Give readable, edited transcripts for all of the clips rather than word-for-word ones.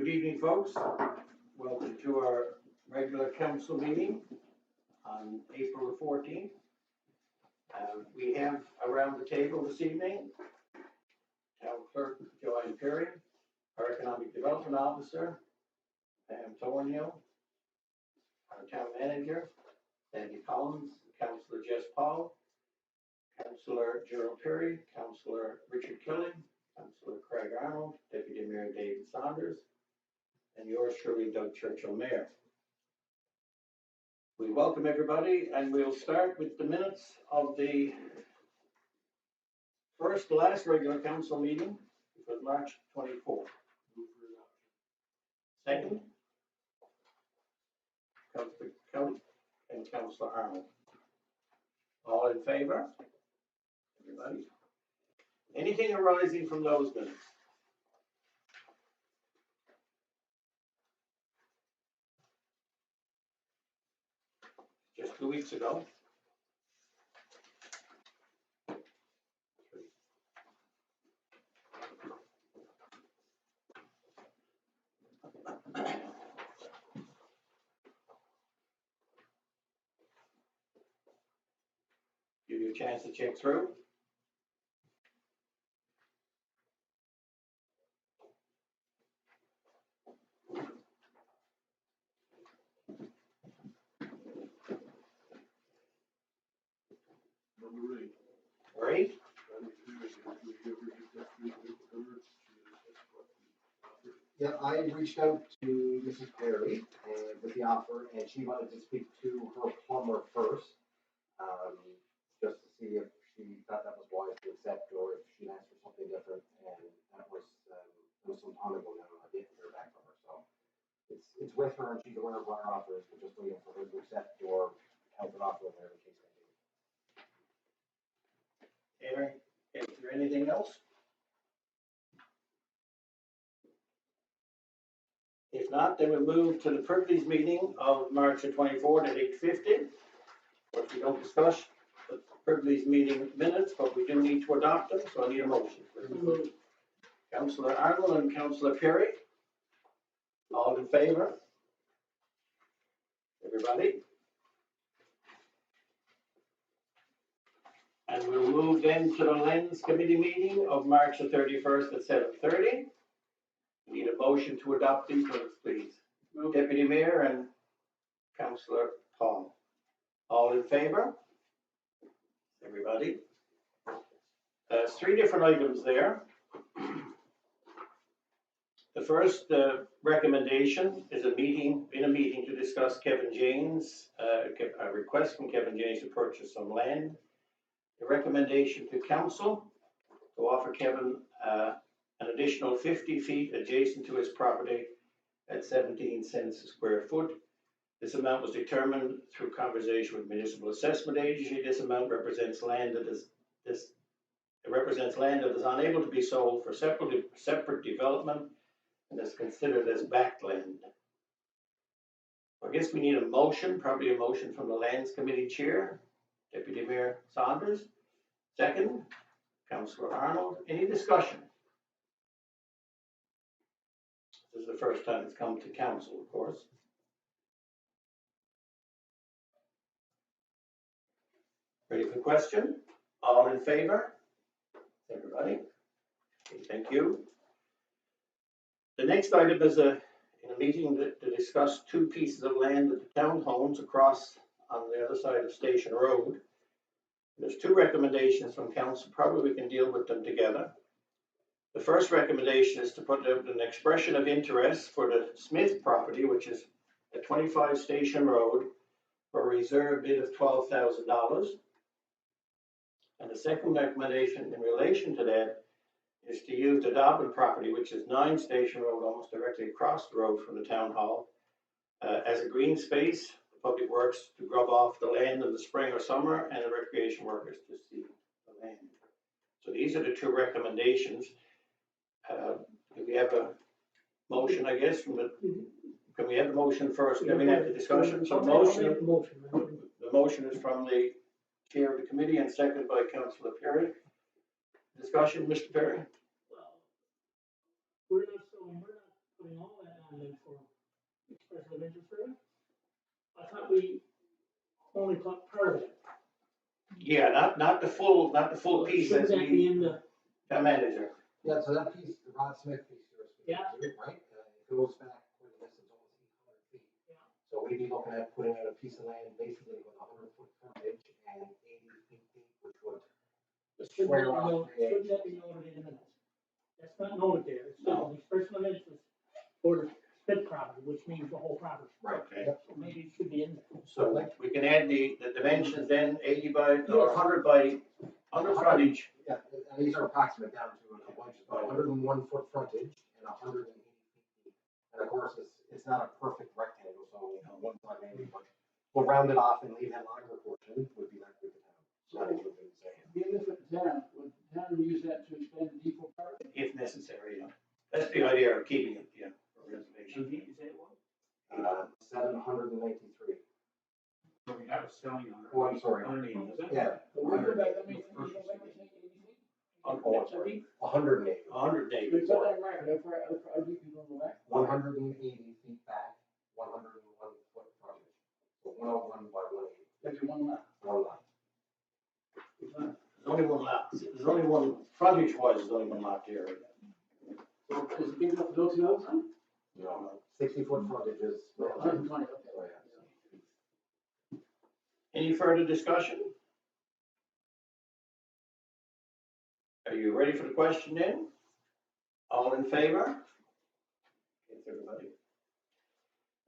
Good evening, folks. Welcome to our regular council meeting on April the 14th. We have around the table this evening Town Clerk Joanne Perry, our Economic Development Officer Pam Thornhill, our Town Manager Sandy Collins, Councillor Jess Paul, Councillor Gerald Perry, Councillor Richard Killing, Councillor Craig Arnold, Deputy Mayor David Saunders, and yours truly, Doug Churchill, Mayor. We welcome everybody, and we'll start with the minutes of the last regular council meeting, which was March 24th. Second, Councillor Kelly and Councillor Arnold. All in favor? Everybody? Anything arising from those minutes? Just 2 weeks ago. Give you a chance to check through. Right? Yeah, I reached out to Mrs. Perry with the offer, and she wanted to speak to her plumber first, just to see if she thought that was wise to accept or if she'd asked for something different. And that was some time ago now. I didn't hear back from her, so it's with her, and she's aware of what her offer is. We're just waiting for her to accept or counter offer, whatever the case may be. Aaron, is there anything else? If not, then we move to the privilege meeting of March the 24th at 8:50. Which we don't discuss the privilege meeting minutes, but we do need to adopt them, so I need a motion. Councillor Arnold and Councillor Perry. All in favor? Everybody? And we'll move then to the Lens Committee meeting of March the 31st at 7:30. We need a motion to adopt these minutes, please. Deputy Mayor and Councillor Paul. All in favor? Everybody? 3 different items there. The first recommendation is a meeting to discuss Kevin James, a request from Kevin James to purchase some land. The recommendation to council to offer Kevin an additional 50 feet adjacent to his property at 17 cents a square foot. This amount was determined through conversation with Municipal Assessment Agency. This amount represents land that is unable to be sold for separate development and is considered as backland. I guess we need a motion, probably a motion from the Lands Committee Chair, Deputy Mayor Saunders. Second, Councillor Arnold. Any discussion? This is the first time it's come to council, of course. Ready for the question? All in favor? Everybody? Okay, thank you. The next item is in a meeting to discuss 2 pieces of land that the town owns across on the other side of Station Road. There's 2 recommendations from council. Probably we can deal with them together. The first recommendation is to put out an expression of interest for the Smith property, which is at 25 Station Road, for a reserve bid of $12,000. And the second recommendation in relation to that is to use the Dobbin property, which is 9 Station Road, almost directly across the road from the town hall, as a green space. The public works to grub off the land in the spring or summer, and the recreation workers to see the land. So these are the 2 recommendations. Do we have a motion, I guess, from the, can we have the motion first, then we have the discussion? So the motion is from the chair of the committee and seconded by Councillor Perry. Discussion, Mr. Perry? Well, we're not putting all that on then for expression of interest for it? I thought we only caught part of it. Yeah, not the full piece as Shouldn't that be we, in the, town manager. Yeah, so that piece, the Rod Smith piece you're speaking Yeah. to, right? It goes back, what is this, it's almost 800 feet. Yeah. So we'd be looking at putting out a piece of land basically with 100-foot frontage and 80 feet deep, which would shouldn't square that be off noted, the edge. shouldn't that be noted in the minutes? That's not noted there, it's No. the expression of interest for the split property, which means the whole property. Right. Okay. So maybe it should be in there. So we can add the dimensions then, 80 by, or 100 by, 100 frontage. Yeah, and these are approximate down to a couple inches, but 101 foot frontage and 180 feet deep. And of course, it's not a perfect rectangle, so one side maybe, but we'll round it off and leave that longer portion would be like with the town. Not included in the same. Being this with the town, would the town use that to expand the depot part? If necessary, yeah. That's the idea of keeping it, yeah, for reservation. Is that one? 793. So we have a ceiling on it. Oh, I'm sorry. Underneath. Yeah, But we go back, that means, we go back to say 80 feet? oh, I'm sorry. 180. 180. We put that in mind, how deep you go back? 180 feet back, 101 foot frontage. So 101 by 180. That's one lot. One lot. There's only one lot, there's only one, frontage wise, there's only one lot here. So is it big enough for those two houses? No, 60 foot frontage is. 120, okay. Oh, yeah. Any further discussion? Are you ready for the question then? All in favor? Yes, everybody.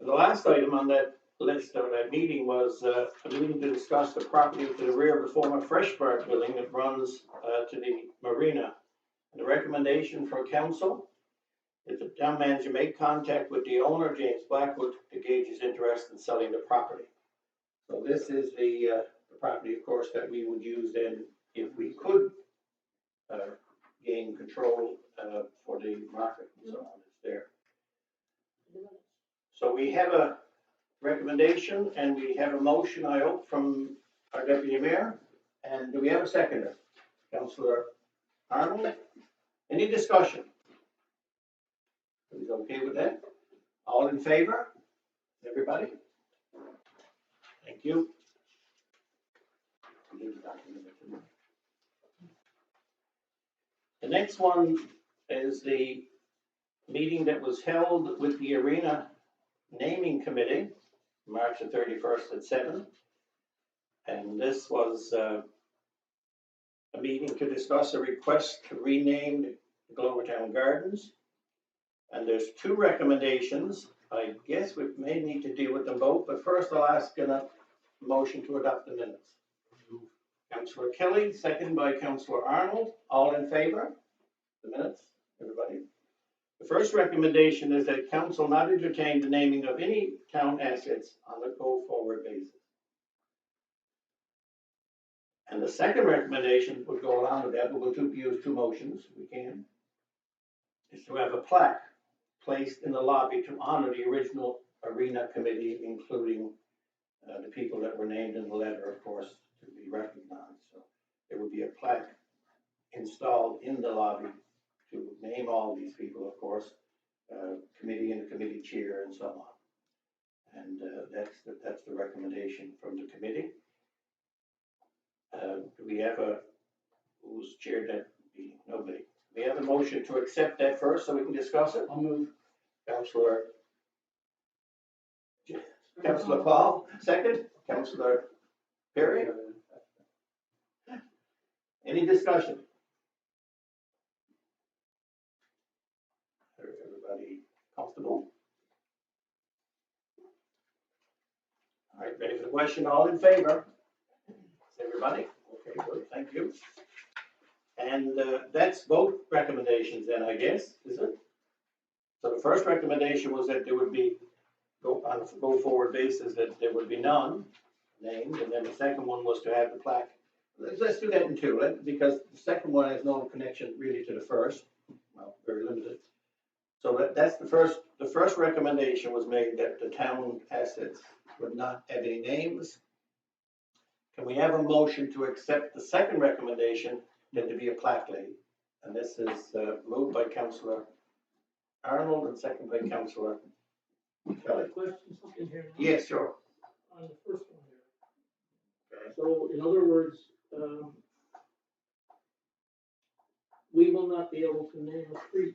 The last item on that list of that meeting was a meeting to discuss the property to the rear of the former Fresh Bar building that runs to the marina. And the recommendation for council is the town manager make contact with the owner, James Blackwood, to gauge his interest in selling the property. So this is the property, of course, that we would use then if we could gain control for the market and so on. It's there. So we have a recommendation and we have a motion, I hope, from our deputy mayor. And do we have a seconder? Councillor Arnold? Any discussion? Is okay with that? All in favor? Everybody? Thank you. The next one is the meeting that was held with the Arena Naming Committee, March the 31st at 7. And this was a meeting to discuss a request to rename the Glovertown Gardens. And there's two recommendations. I guess we may need to deal with them both, but first I'll ask a motion to adopt the minutes. Councillor Kelly, second by Councillor Arnold. All in favor? The minutes, everybody. The first recommendation is that council not entertain the naming of any town assets on a go-forward basis. And the second recommendation would go along with that, but we'll use two motions, if we can, is to have a plaque placed in the lobby to honor the original Arena Committee, including the people that were named in the letter, of course, to be recognized. So there would be a plaque installed in the lobby to name all these people, of course, committee and the committee chair and so on. And that's the recommendation from the committee. Do we have who's chaired that meeting? Nobody. We have a motion to accept that first so we can discuss it. I'll move. Councillor Paul, second. Councillor Perry. Any discussion? Everybody comfortable? All right, ready for the question? All in favor? Is everybody? Okay, good, thank you. And that's both recommendations then, I guess, is it? So the first recommendation was that there would be, on a go-forward basis, that there would be none named, and then the second one was to have the plaque. Let's do that in two, because the second one has no connection really to the first, well, very limited. So that's the first recommendation was made that the town assets would not have any names. Can we have a motion to accept the second recommendation, that there be a plaque laid? And this is moved by Councillor Arnold and second by councillor Kelly. Question something here now. Yes, sure. On the first one here. Okay. So in other words, we will not be able to name a street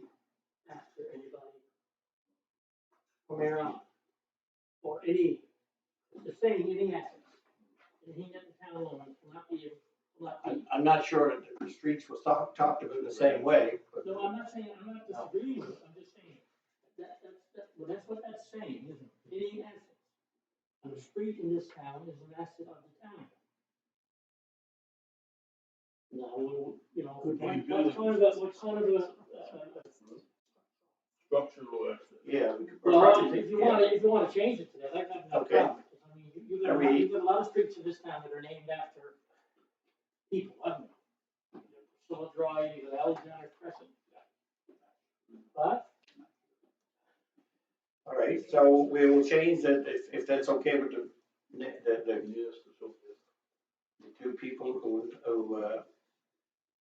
after anybody from here on. Or any, the saying, any assets. Anything that the town owns will not be, I'm not sure that the streets was talked about in the same way, but no, I'm not saying, I'm not disagreeing with it, I'm just saying, well, that's what that's saying, isn't it? Any assets. And a street in this town is an asset of the town. Now, you know, Could be what kind of a, Structural access. yeah. we could well, probably if think- you yeah. wanna change it to that, I got no Okay. problem. I mean, you've got a lot of streets in this town that are named after people, haven't you? Priscilla Drive, you got Alexander Crescent. But, All right, so we will change that if that's okay with the Yes, it's okay. two people who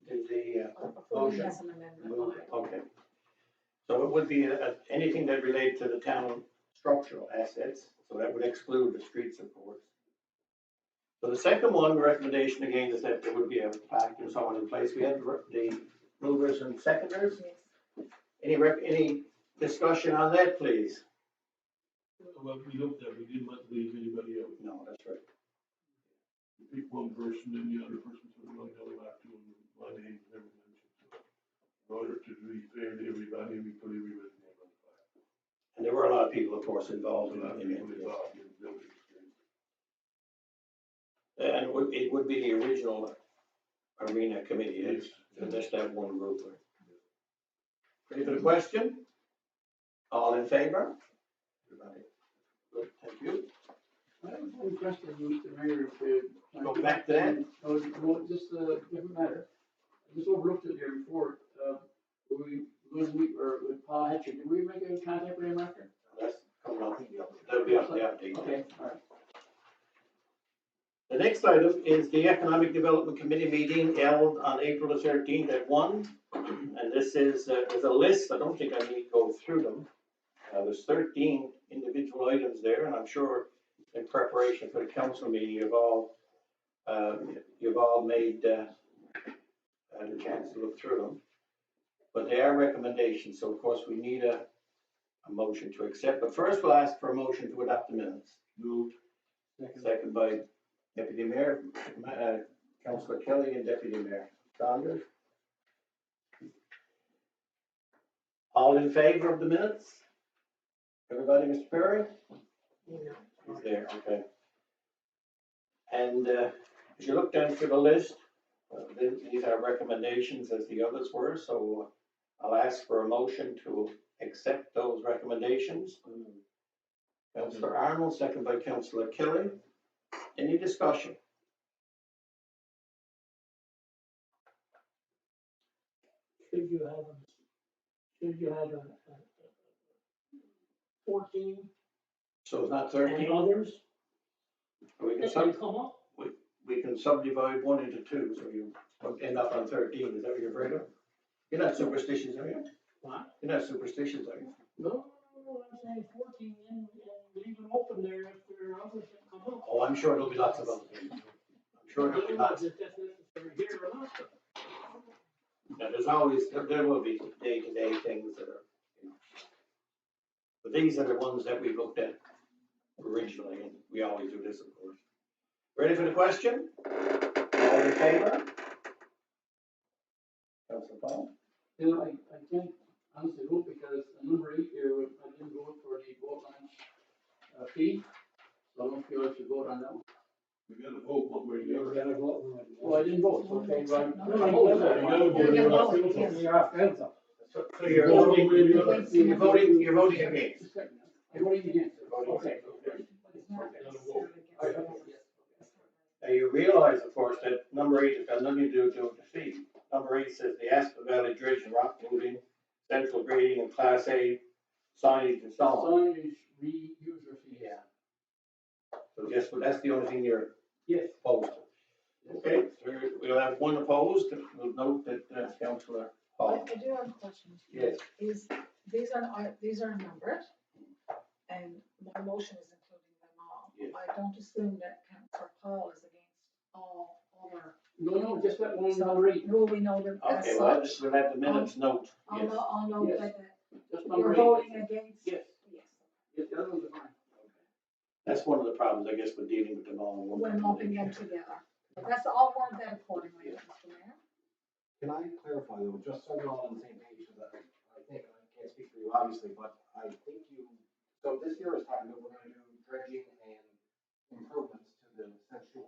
did the motion. Move it, okay. So it would be anything that relates to the town structural assets, so that would exclude the streets, of course. So the second one, the recommendation again is that there would be a plaque and so on in place. We had the movers and seconders. Any discussion on that, please? Well, we looked at, we didn't want to leave anybody out. No, that's right. You pick one person and the other person sort of like, oh, back to them, my name never mentioned. So in order to be fair to everybody, we put everybody's name on the file. And there were a lot of people, of course, involved A lot of in it. people involved in building. And it would be the original arena committee, Yes. and just that one group. Ready for the question? All in favor? Everybody? Good, thank you. I have one question, Mr. Mayor, if, Go back to that? No, just a different matter. I just overlooked it there before, we, or with Paul Hatcher, did we make a contact with him after? That's coming up, that'll be on the update. Okay, all right. The next item is the Economic Development Committee meeting held on April the 13th at 1. And this is, there's a list, I don't think I need to go through them. There's 13 individual items there, and I'm sure in preparation for the council meeting, you've all made had a chance to look through them. But they are recommendations, so of course we need a motion to accept. But first we'll ask for a motion to adopt the minutes. Moved. Second by Deputy Mayor, Councillor Kelly and Deputy Mayor Saunders. All in favor of the minutes? Everybody, Mr. Perry? He's there, okay. And as you look down through the list, these are recommendations as the others were, so I'll ask for a motion to accept those recommendations. Councillor Arnold, second by Councillor Kelly. Any discussion? should you have a 14 So it's not and 13? others We can that sub, can come up? we can subdivide 1 into 2, so you won't end up on 13, is that what you're afraid of? You're not superstitious, are you? What? You're not superstitious, are you? No, I'm saying 14 and leave it open there if there are others that come up. Oh, I'm sure there'll be lots of them. I'm sure there'll be lots. If that's necessary here or not. Yeah, there's always, there will be day-to-day things that are, you know. But these are the ones that we looked at originally, and we always do this, of course. Ready for the question? All in favor? Councillor Paul? You know, I can't honestly vote because number 8 here, I didn't vote for the boat launch fee, so I don't feel I should vote on that one. We gotta vote one way or the other. Well, I didn't vote, so okay, right. You gotta vote. So you're voting, you're voting against. Just a second. I'm voting against it. Okay. Now, you realize, of course, that number 8 has got nothing to do with the fee. Number 8 says the Aspen Valley Dredge and Rock Moving, Central Grading and Class A signage and so on. Signage, reuser fees. Yeah. So guess what, that's the only thing you're Yes. opposed to. Okay, so we'll have 1 opposed, we'll note that Councillor I Paul. do have a question. Yes. Is these are numbered, and my motion is including them all. Yes. I don't assume that Councillor Paul is against all other. No, just that one So number eight, will we know them as Okay, well, such? we'll have the minutes note, I'll yes. know, I'll know Yes. that just you're number eight. voting against. Yes, Yes. yes, the other ones are fine. That's one of the problems, I guess, with dealing with them all in one. We're lumping them together. But that's all word that accordingly, Mr. Mayor. Can I clarify though, just so we're all on the same page, because I think, and I can't speak for you obviously, but I think you, so this year is talking about we're gonna do dredging and improvements to the South Shore.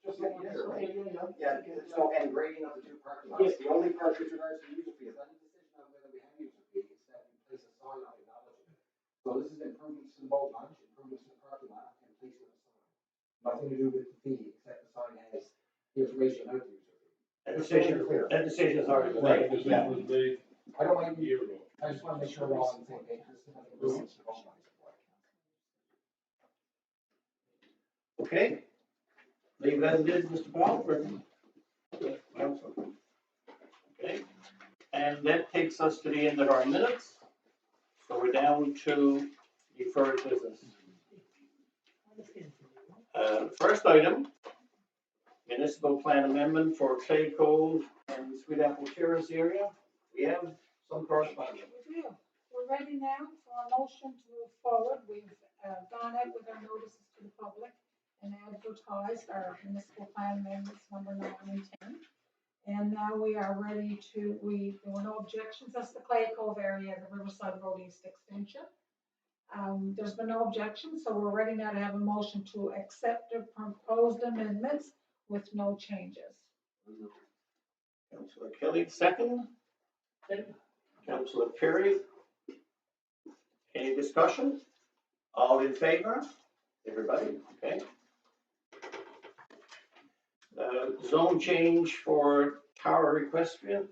Just so we're clear, right? Yeah, so, and grading of the two parking lots. Yes. The only part with regards to user fee, is that a decision on whether we have user fee, it's that we place a sign on acknowledging it. So this is improvements to the boat launch, improvements to the parking lot, and placement of sign. Nothing to do with the fee, except the sign has the information about the user fee. That decision's already been Right. made. That was made I don't like, a year ago. I just wanna make sure we're all on the same page. This is nothing to do with the boat launch. Okay. Leave it as it is, Mr. Paul, for council. Okay, and that takes us to the end of our minutes. So we're down to deferred business. First item, municipal plan amendment for Clay Cove and Sweet Apple Terrace area. We have some correspondence. We do. We're ready now for a motion to move forward. We've gone out with our notices to the public and advertised our municipal plan amendments number 9 and 10. And now we are ready to, there were no objections. That's the Clay Cove area, the Riverside Road East Extension. There's been no objections, so we're ready now to have a motion to accept the proposed amendments with no changes. Councillor Kelly, second. Councillor Perry. Any discussion? All in favor? Everybody, okay? Zone change for Tower Equestrian,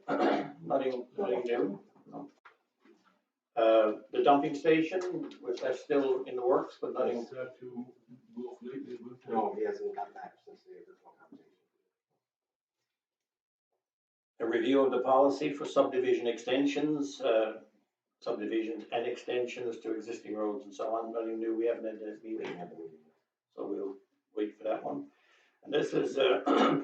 nothing new. No. The dumping station, which that's still in the works, but nothing. Is that to go lately with? No, he hasn't got back since the original conversation. A review of the policy for subdivision extensions, subdivisions and extensions to existing roads and so on, nothing new, we haven't had that meeting, so we'll wait for that one. And this is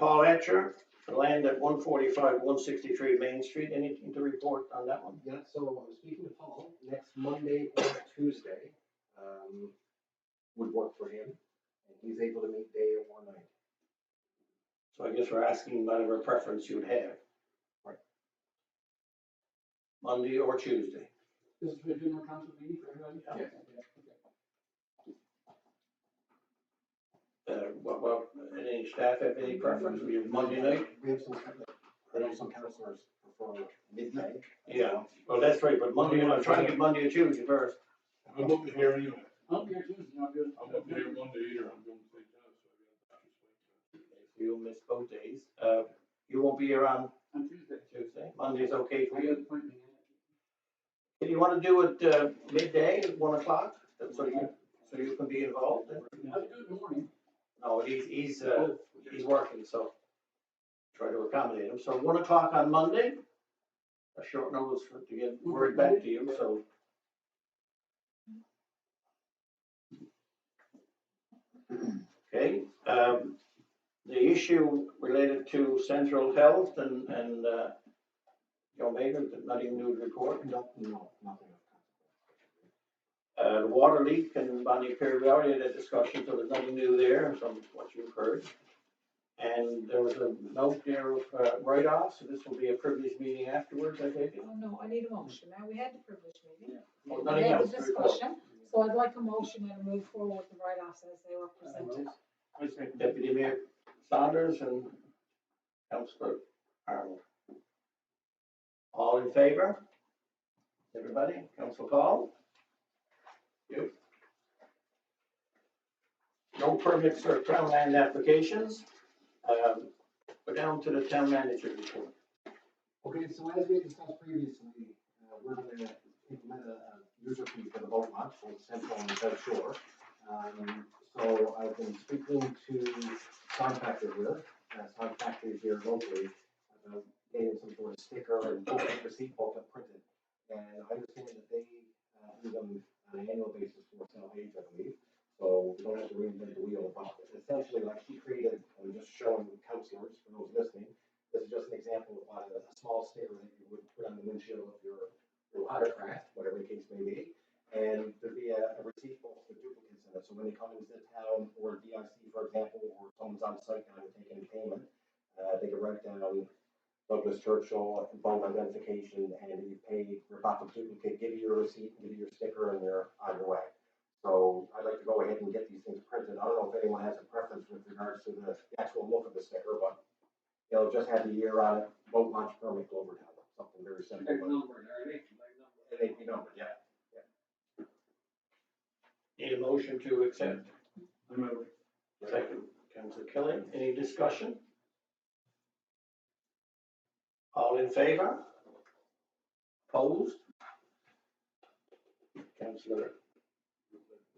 Paul Etcher, the land at 145, 163 Main Street, anything to report on that one? Yeah, so I'm speaking to Paul, next Monday or Tuesday, would work for him, and he's able to meet day or night. So I guess we're asking whatever preference you would have. Right. Monday or Tuesday. This is for the general council meeting for everybody? Yeah. Okay. What, any staff have any preference? We have Monday night? We have some, I know some councilors prefer midnight. Yeah, well, that's right, but Monday, I'm trying to get Monday or Tuesday first. I'm up here anyway. I'm here Tuesday, I'm good. I'm up here Monday either, I'm going to St. John's, so I got to You'll miss both days. You won't be here on On Tuesday. Tuesday. Monday's okay for I you. got an appointment. Do you want to do it midday, 1 o'clock, so you can be involved? I was doing the morning. No, he's working, so try to accommodate him. So 1 o'clock on Monday, a short notice to get word back to you, so. Okay, the issue related to Central Health and Joe Mayor, nothing new to report. No, nothing. The water leak and Bonnie Perry, we already had a discussion, so there's nothing new there from what you've heard. And there was a note there of write-off, so this will be a privileged meeting afterwards, I take it? Oh, no, I need a motion. Now, we had the privilege meeting. Well, We nothing had else the to report. discussion, so I'd like a motion and move forward with the write-offs as they were presented. I say, Deputy Mayor Saunders and Councillor Arnold. All in favor? Everybody? Councillor Paul? You? No permits or town land applications. Go down to the town manager report. Okay, so as we discussed previously, we're gonna implement a user fee for the boat launch for the Central and the South Shore. So I've been speaking to Sound Factory here, Sound Factory here locally, about getting some sort of sticker and receipt booklet printed. And I understand that they do them on an annual basis for salvage, I believe. So we don't have to reinvent the wheel, but essentially, like she created, I'm just showing counselors, for those listening, this is just an example of what a small sticker that you would put on the windshield of your watercraft, whatever the case may be. And there'd be a receipt book with duplicates in it. So when they come into the town or DIC, for example, or someone's on site now and taking payment, they can write down Douglas Churchill, boat identification, and you pay your profit duplicate, give you your receipt, give you your sticker, and you're on your way. So I'd like to go ahead and get these things printed. I don't know if anyone has a preference with regards to the actual look of the sticker, but it'll just have the year on it, boat launch permit, Glovertown, something very simple. Big but- number, Eric, big number. And they'd be numbered, yeah. Need a motion to accept. Remember, Second, Councillor Kelly, any discussion? All in favour? Opposed? Councillor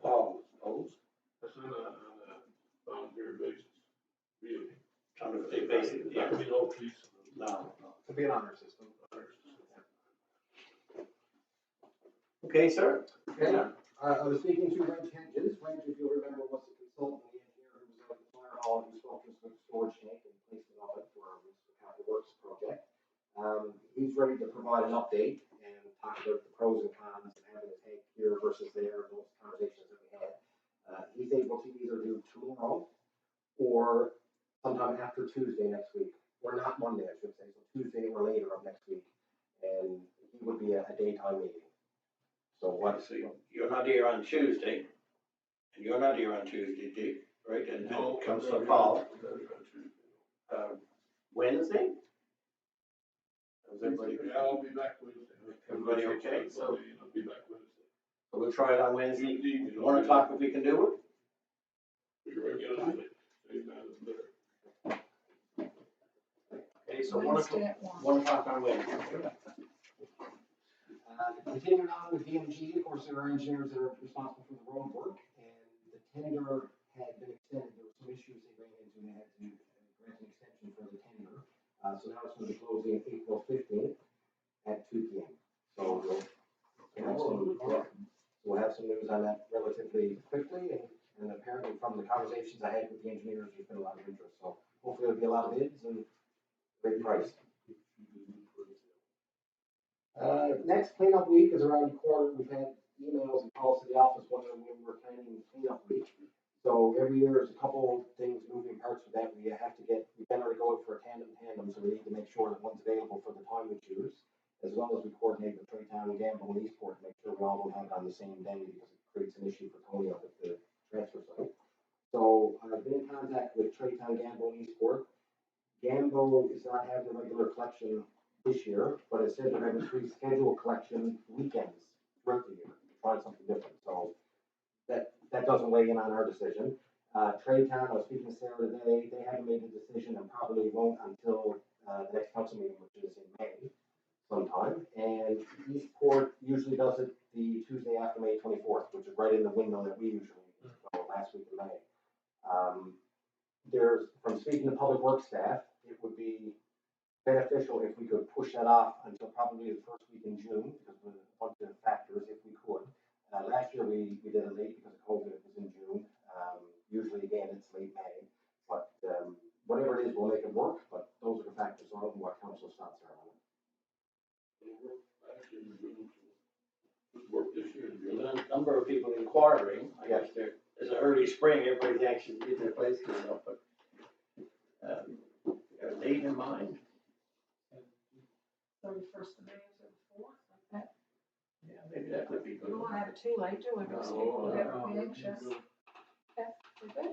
Paul, opposed? that's on a voluntary basis, really. On a basic, yeah, That could be no police. no. To be an honor system. Okay, sir? Okay. I was speaking to Reg Hedges. Reg, if you'll remember, was the consultant, the engineer who was at the fire hall, who spoke to us with the storage tank and placement of it for our capital works project. He's ready to provide an update and talk about the pros and cons of having a tank here versus there, those conversations that we had. He's able to either do tomorrow or sometime after Tuesday next week, or not Monday, I should say, so Tuesday or later of next week. And he would be a daytime meeting. So what? So you're not here on Tuesday, and you're not here on Tuesday, Dick, right? And No, Councillor Paul, Yeah, Wednesday? Is everybody, I'll be back Wednesday. Everybody okay? So- I'll be back Wednesday. so we'll try it on Wednesday, Tuesday, 1 o'clock if we can do it? You're right, same time as better. Okay, so 1 o'clock, Wednesday at 1. 1 o'clock on Wednesday. Continuing on with DMG, of course, there are engineers that are responsible for the road work, and the tender had been extended. There were some issues they ran into, and they had to grant an extension for the tender. So now it's going to be closing April 15th at 2 p.m. So we'll have some news on that relatively quickly, and apparently from the conversations I had with the engineers, there's been a lot of interest. So hopefully there'll be a lot of bids and great price. Next cleanup week is around the corner. We've had emails and calls to the office wondering when we're planning cleanup week. So every year there's a couple things, moving parts with that. We generally go for a tandem, so we need to make sure that one's available for the time we choose, as well as we coordinate with Traytown and Gamble and Eastport to make sure we all don't have it on the same day because it creates an issue for Tony up at the transfer site. So I've been in contact with Traytown, Gamble and Eastport. Gamble is not having a regular collection this year, but it said they're having pre-scheduled collection weekends throughout the year, trying something different. So that doesn't weigh in on our decision. Traytown, I was speaking to Sarah today, they haven't made a decision and probably won't until the next council meeting, which is in May sometime. And Eastport usually does it the Tuesday after May 24th, which is right in the window that we usually do, so last week of May. From speaking to public works staff, it would be beneficial if we could push that off until probably the first week in June, because of a bunch of factors, if we could. Last year we did it late because of COVID, it was in June. Usually again, it's late May, but whatever it is, we'll make it work, but those are the factors. So I don't know what council's thoughts are on it. Work this year. There's a number of people inquiring, I guess there's an early spring, everybody's actually get their place cleaned up, but, got a date in mind? 31st of May or 4th, like that. Yeah, maybe that would be We good. don't want to have it too late, do we? Because No, people get no. anxious. Okay, we're good.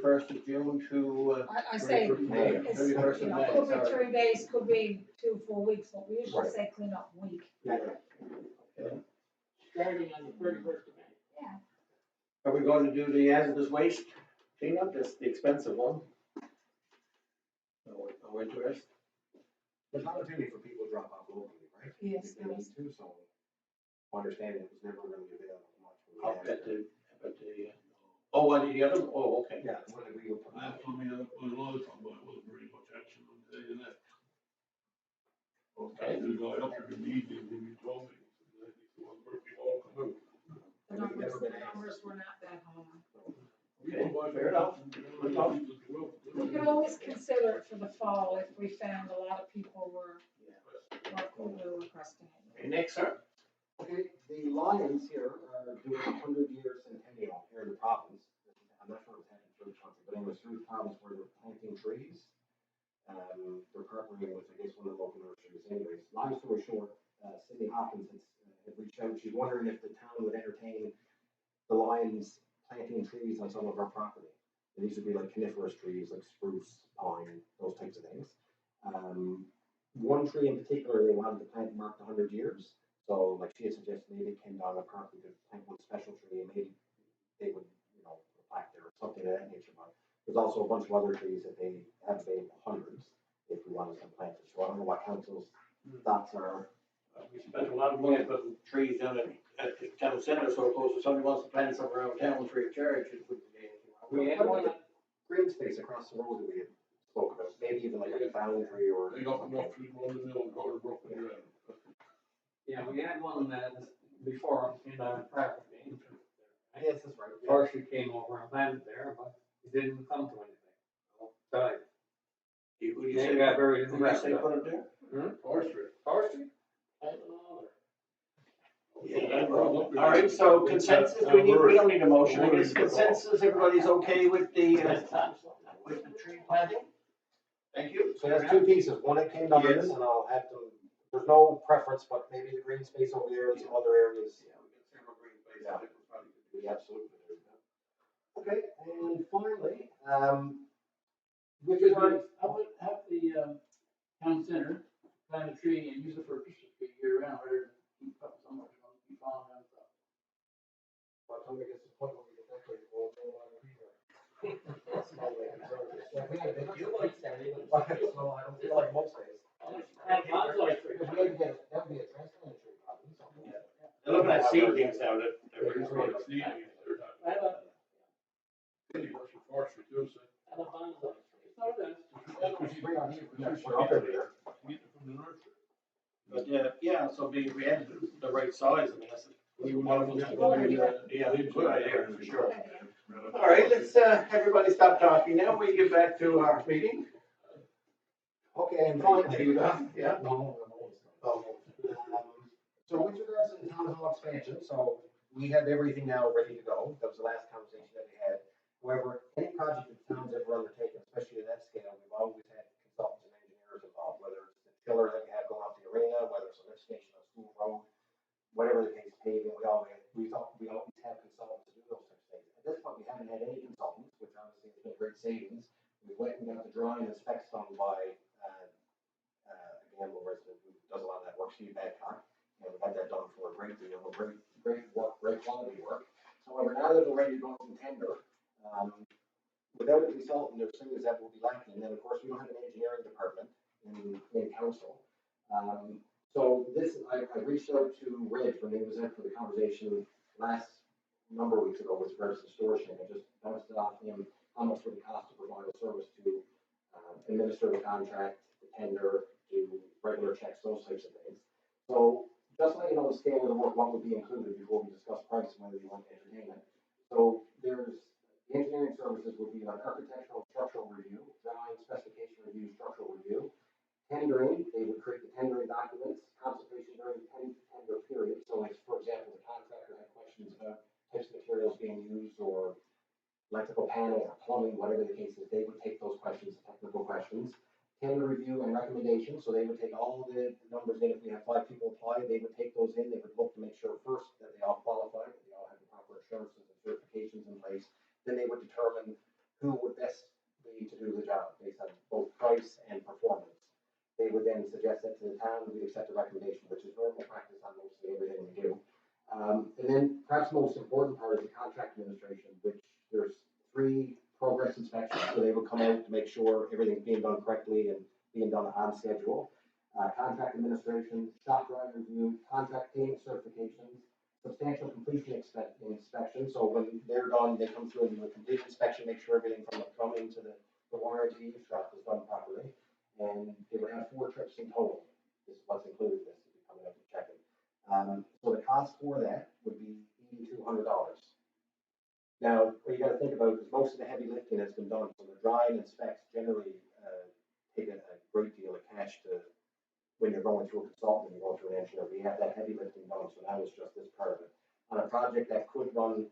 31st of June to, I say, 31st of May, it's, 31st you of know, May, could be sorry. 3 days, could be 2 full weeks, but we usually Right. say clean up week. Yeah. Starting on the 31st of May. Yeah. Are we going to do the hazardous waste cleanup? That's the expensive one. No interest? There's an opportunity for people to drop off locally, right? Yes, If they there need is. to, so I understand it was never going to be available much. Up at the, oh, what, the other, oh, okay. Yeah, it's when we were putting Last time we had it, was a lot of time, but it wasn't very much action on the day of that. Okay. The guy up there in the evening, when you told me, The numbers were not that high. Okay, fair enough. Good enough. We could always consider it for the fall if we found a lot of people were requesting it. Okay, next, sir. Okay, the Lions here are doing 100-year centennial here in the province. I'm not sure what's happening through the country, but anyways, through the province where they're planting trees. They're partnering with, I guess, one of the local nurseries. Anyways, long story short, Cindy Hopkins had reached out. She's wondering if the town would entertain the Lions planting trees on some of our property. And these would be like coniferous trees, like spruce, pine, those types of things. One tree in particular they wanted to plant marked 100 years. So, like she had suggested, maybe it came down the park, we could plant one special tree, and maybe they would, plaque there or something of that nature. But there's also a bunch of other trees that they have available, hundreds, if we wanted to plant it. So I don't know what council's thoughts are. We spent a lot of money putting trees down at the town center, so if somebody wants to plant somewhere around town free of charge, it wouldn't be anything. We had one green space across the road that we had spoke about, maybe even like a boundary or. They got enough to run the mill and go to Brooklyn around. Yeah, we had one before in our private meeting. Yes, that's right. Forestry came over and planted there, but it didn't come to anything. So Who do you they say, got very who do you say put it there? Forestry. Forestry? I don't know. Yeah. All right, so consensus, we don't need a motion, I guess consensus, everybody's okay with the tree planting? Thank you. So that's two pieces. One that came down, Yes. and I'll have to, there's no preference, but maybe the green space over there and some other areas. Yeah, we got several green spaces. Yeah. I think we're probably good. We absolutely do. Okay, and finally, with Because regard, I would have the, town center plant a tree and use it for a Christmas tree year round, rather than keep up somewhere, keep on and stuff. by the time we get to the point where we get decorated, we'll no longer be here. That's my way of observing it. Yeah, we had a big- You like Saturday, So I don't feel like most days. Because we had to get, that would be a transplant tree probably, something. They're looking at seedlings now that they're They're ready trying for. to see it, they're not. I have a, City works with forestry too, so. I have a bonsai. It's not that. Spray on here, we gotta put it up every year. Get it from the nursery. But, yeah, so we had the right size, I mean, that's. Yeah, good idea, for sure. All right, let's, everybody stop talking now, we get back to our meeting. Okay, and finally, Yeah. no, so with regards to the town hall expansion, so we have everything now ready to go. That was the last conversation that we had. However, any project that the town's ever undertaken, especially at that scale, we've always had consultants and engineers involved, whether it's the chiller that we have going off the arena, whether it's a lift station on School Road, whatever the case, paving, we always have consultants to do those types of things. At this point, we haven't had any consultants, which obviously has been a great savings. We went and got the drawing and specs done by, a Gamble resident who does a lot of that work, Steve Badcock. And we had that done for a great deal, great work, great quality work. However, now that we're ready to go from tender, without a consultant, there's things that will be lacking. And then, of course, we don't have an engineering department in council. So this, I reached out to Reg when he was in for the conversation last number of weeks ago with regards to storage tank. I just bounced it off him, how much would it cost to provide a service to administer the contract, the tender, do regular checks, those types of things. So just let you know the scale of the work, what would be included before we discuss price and whether you want to entertain it. So there's the engineering services would be like architectural, structural review, design, specification review, structural review. Tendering, they would create the tendering documents, consultation during the tender period. So like, for example, the contractor had questions about types of materials being used or electrical panels or plumbing, whatever the case is, they would take those questions, technical questions. Tender review and recommendations, so they would take all of the numbers in. If we have 5 people apply, they would take those in. They would look to make sure first that they all qualify, that they all have the proper assurances and certifications in place. Then they would determine who would best be to do the job based on both price and performance. They would then suggest that to the town, and we'd accept the recommendation, which is normal practice on mostly everything we do. And then perhaps the most important part is the contract administration, which there's 3 progress inspections. So they would come out to make sure everything's being done correctly and being done on schedule. Contract administration, shop drawing review, contract payment certifications, substantial completion inspection. So when they're done, they come through and do a complete inspection, make sure everything from the plumbing to the warranty stuff is done properly. And they would have 4 trips in total. This is what's included in this, if you're coming up and checking. So the cost for that would be $8,200. Now, what you gotta think about is most of the heavy lifting has been done, so the drawing and specs generally, take a great deal of cash to, when you're going through a consultant, and you're going through an engineer, we have that heavy lifting done, so now it's just this part of it. On a project that could run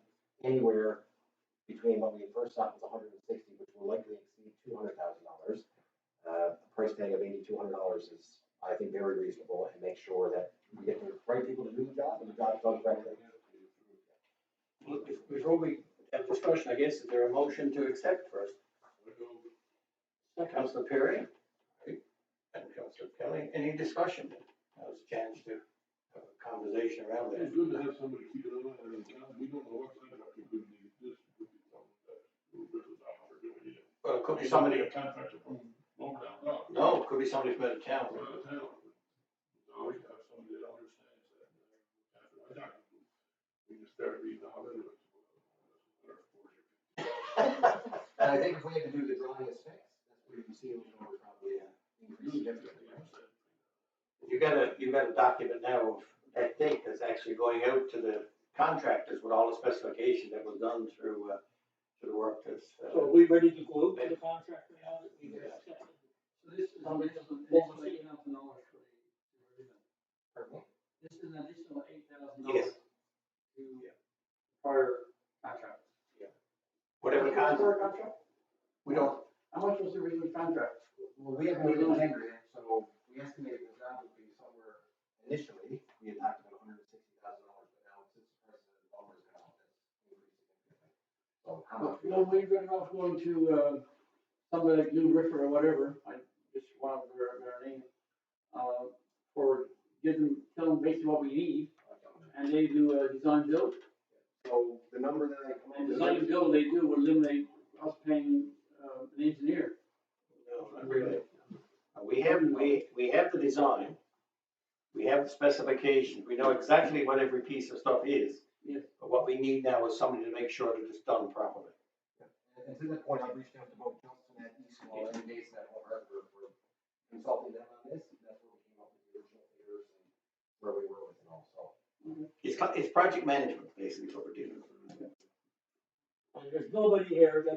anywhere between what we had first thought was 160, which will likely exceed $200,000. A price tag of $8,200 is, I think, very reasonable, and make sure that we get the right people to do the job, and the job's done correctly. Before we have discussion, I guess, is there a motion to accept first? Councillor Perry and Councillor Kelly, any discussion? That was a chance to have a conversation around that. It's good to have somebody keep an eye on it. We don't know what's in it. It could be this, it could be something that we're really not for doing it. Well, it could be somebody, A contractor from Glovertown. no, it could be somebody from out of town. From out of town. So we have somebody that understands that. We just start reading all into it. And I think if we had to do the drawing of specs, that's where you see it would probably increase significantly. You got a document now of that date that's actually going out to the contractors with all the specification that was done through the work that's. So are we ready to go out to the contractor now that we get accepted? So this is an additional $8,000 for the, Pardon me? this is an additional $8,000. Yes. To prior contract. Whatever the contract, we don't, How much was the original contract? Well, we haven't made a tender yet, so we estimated the job would be somewhere, initially, we had talked about $160,000, but now since the price of the lumber has gone up, it's increased significantly. So how much? Well, we're better off going to, somebody like New Riffer or whatever, I just want their name, for tell them basically what we need, and they do a design build. So the number that I come And up with. design build they do will eliminate us paying, an engineer. no, not really. We have the design, we have the specifications, we know exactly what every piece of stuff is. Yes. But what we need now is somebody to make sure that it's done properly. And to that point, I've reached out to both Johnson and Eastwell and Mason at Home Hardware for consulting them on this, and that's where we came up with the original figures and where we were with it all, so. It's project management, basically, what we're dealing with. And there's nobody here that